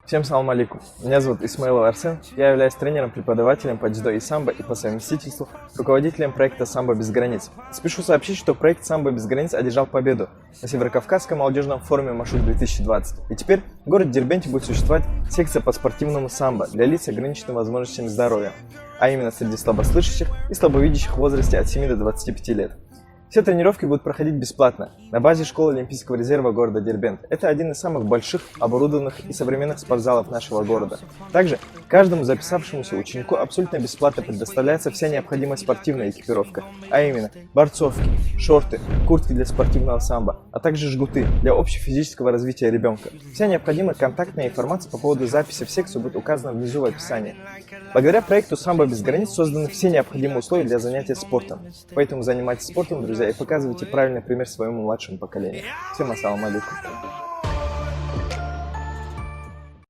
Всем салам алейкум. Меня зовут Исмаилов Арсен. Я являюсь тренером-преподавателем по дзюдо и самбо и по совместительству руководителем проекта «Самбо без границ». Спешу сообщить, что проект «Самбо без границ» одержал победу на Северокавказском молодежном форуме «Машук-2020». И теперь в городе Дербенте будет существовать секция по спортивному самбо для лиц с ограниченными возможностями здоровья, а именно среди слабослышащих и слабовидящих в возрасте от 7 до 25 лет. Все тренировки будут проходить бесплатно на базе школы Олимпийского резерва города Дербент. Это один из самых больших, оборудованных и современных спортзалов нашего города. Также каждому записавшемуся ученику абсолютно бесплатно предоставляется вся необходимая спортивная экипировка, а именно борцовки, шорты, куртки для спортивного самбо, а также жгуты для общефизического развития ребенка. Вся необходимая контактная информация по поводу записи в секцию будет указана внизу в описании. Благодаря проекту «Самбо без границ» созданы все необходимые условия для занятия спортом. Поэтому занимайтесь спортом, друзья, и показывайте правильный пример своему младшему поколению. Всем ассаламу алейкум.